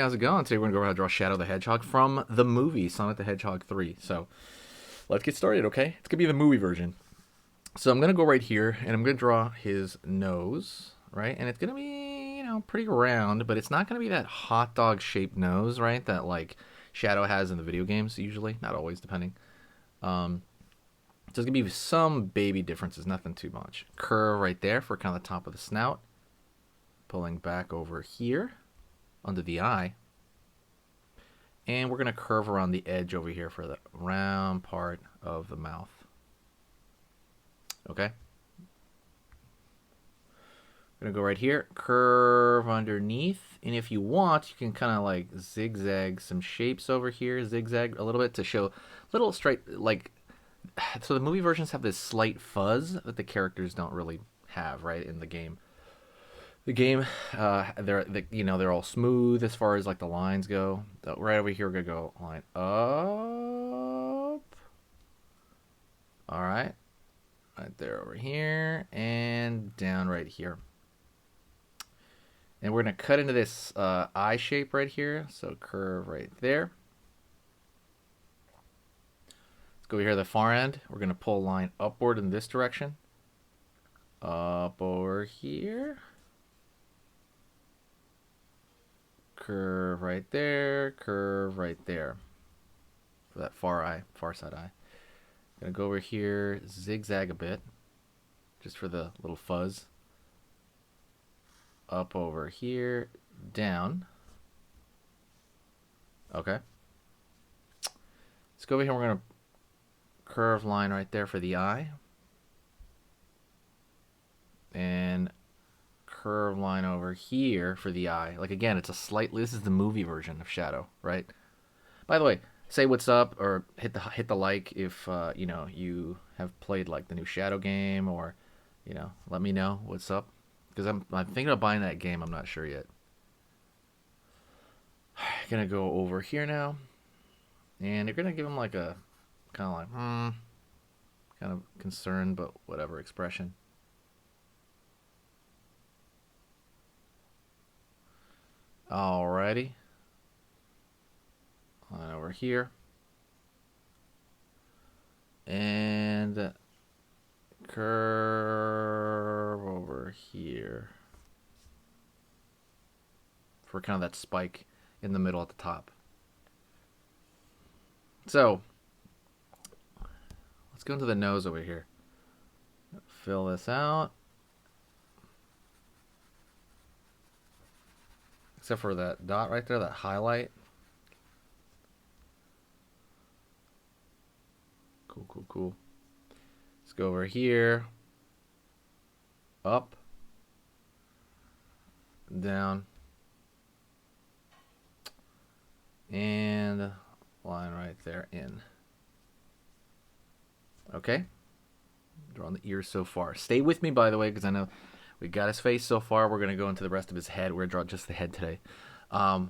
how's it going? Today we're going to go ahead and draw Shadow the Hedgehog from the movie Sonic the Hedgehog 3. So let's get started, okay? It's going to be the movie version. So I'm going to go right here, and I'm going to draw his nose, right? And it's going to be, pretty round, but it's not going to be that hot dog shaped nose, right? That, like, Shadow has in the video games, usually. Not always, depending. So there's going to be some baby differences, nothing too much. Curve right there for kind of the top of the snout. Pulling back over here under the eye. And we're going to curve around the edge over here for the round part of the mouth. Okay? I'm going to go right here, curve underneath. And if you want, you can kind of like zigzag some shapes over here, zigzag a little bit to show little straight, like, so the movie versions have this slight fuzz that the characters don't really have, right, in the game. The game, they're all smooth as far as like the lines go. So right over here, we're gonna go line up. All right, right there over here, and down right here. And we're gonna cut into this eye shape right here. So curve right there. Let's go here to the far end. We're gonna pull a line upward in this direction. Up over here. Curve right there, curve right there for that far side eye. Gonna go over here, zigzag a bit, just for the little fuzz. Up over here, down. Okay. Let's go over here. We're gonna curve line right there for the eye, and curve line over here for the eye. Like, again, it's a slightly, this is the movie version of Shadow, right? By the way, say what's up or hit the like if you have played like the new Shadow game, or let me know what's up, because I'm thinking of buying that game. I'm not sure yet. Gonna go over here now, and you're gonna give him like a kind of like kind of concerned but whatever expression. Alrighty. Line over here. And curve over here. For kind of that spike in the middle at the top. So, let's go into the nose over here. Fill this out. Except for that dot right there, that highlight. Cool, cool, cool. Let's go over here. Up. Down. And line right there in. Okay. Drawing the ears so far. Stay with me, by the way, because I know we got his face so far. We're going to go into the rest of his head. We're going to draw just the head today. Alrighty.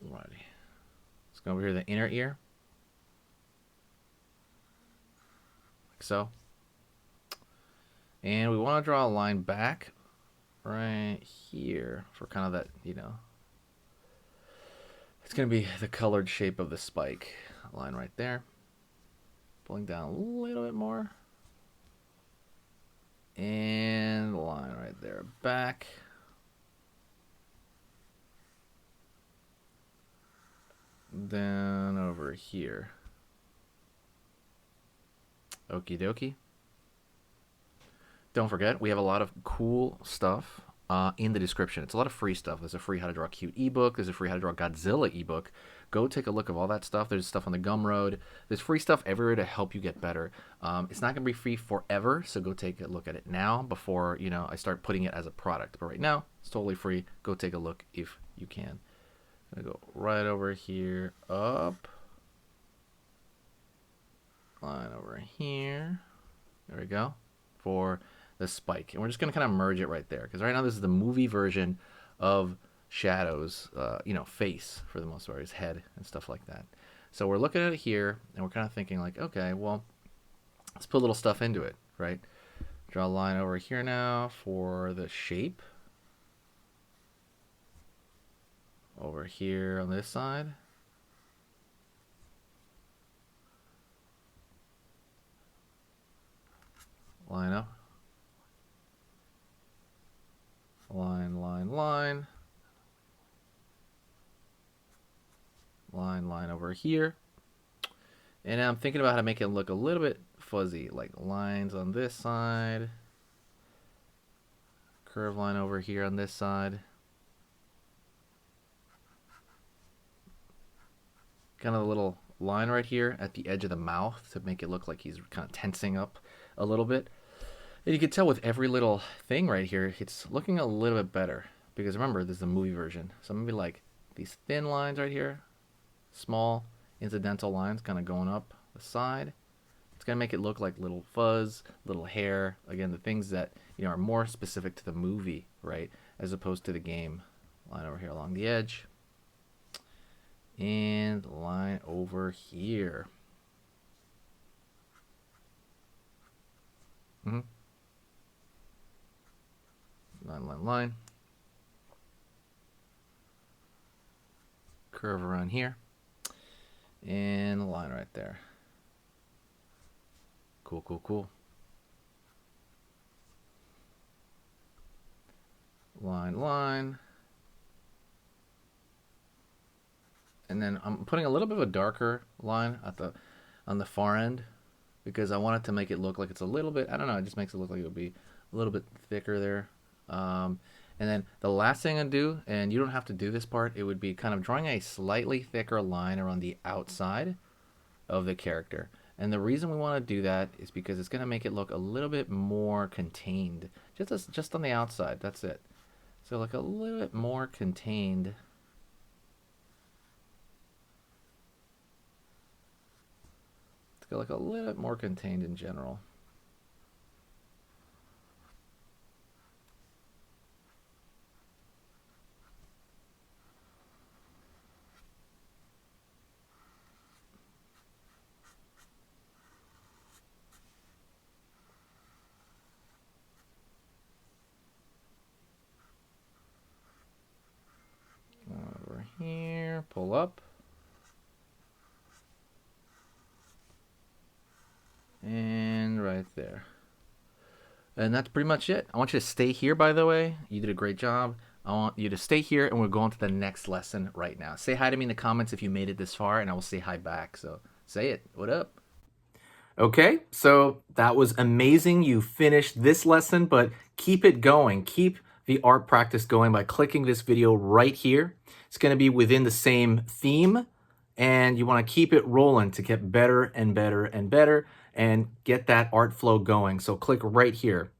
Let's go over here to the inner ear. Like so. And we want to draw a line back right here for kind of that, it's going to be the colored shape of the spike. Line right there. Pulling down a little bit more. And line right there back. Then over here. Okie dokie. Don't forget, we have a lot of cool stuff in the description. It's a lot of free stuff. There's a free How to Draw Cute ebook. There's a free How to Draw Godzilla ebook. Go take a look at all that stuff. There's stuff on the Gumroad. There's free stuff everywhere to help you get better. It's not going to be free forever, so go take a look at it now before I start putting it as a product. But right now, it's totally free. Go take a look if you can. I'm going to go right over here, up. Line over here. There we go. For the spike. And we're just going to kind of merge it right there, because right now this is the movie version of Shadow's face, for the most part, his head and stuff like that. So we're looking at it here, and we're kind of thinking like, okay, well, let's put a little stuff into it, right? Draw a line over here now for the shape. over here on this side. Line up. Line, line, line. Line, line over here. And now I'm thinking about how to make it look a little bit fuzzy, like lines on this side. Curve line over here on this side. Kind of a little line right here at the edge of the mouth to make it look like he's kind of tensing up a little bit. And you can tell with every little thing right here, it's looking a little bit better. Because remember, this is the movie version. So maybe like these thin lines right here, small incidental lines kind of going up the side. It's going to make it look like little fuzz, little hair. Again, the things that are more specific to the movie, right? As opposed to the game. Line over here along the edge. And line over here. Line, line, line. Curve around here. And a line right there. Cool, cool, cool. Line, line. And then I'm putting a little bit of a darker line at on the far end because I want it to make it look like it's a little bit, I don't know, it just makes it look like it would be a little bit thicker there. And then the last thing I do, and you don't have to do this part, it would be kind of drawing a slightly thicker line around the outside of the character. And the reason we want to do that is because it's going to make it look a little bit more contained. Just on the outside, that's it. So like a little bit more contained. It's got like a little bit more contained in general. Over here, pull up. And right there. And that's pretty much it. I want you to stay here, by the way. You did a great job. I want you to stay here, and we're going to the next lesson right now. Say hi to me in the comments if you made it this far, and I will say hi back. So say it. What up? Okay, so that was amazing. You finished this lesson, but keep it going. Keep the art practice going by clicking this video right here. It's going to be within the same theme, and you want to keep it rolling to get better and better and better and get that art flow going. So click right here.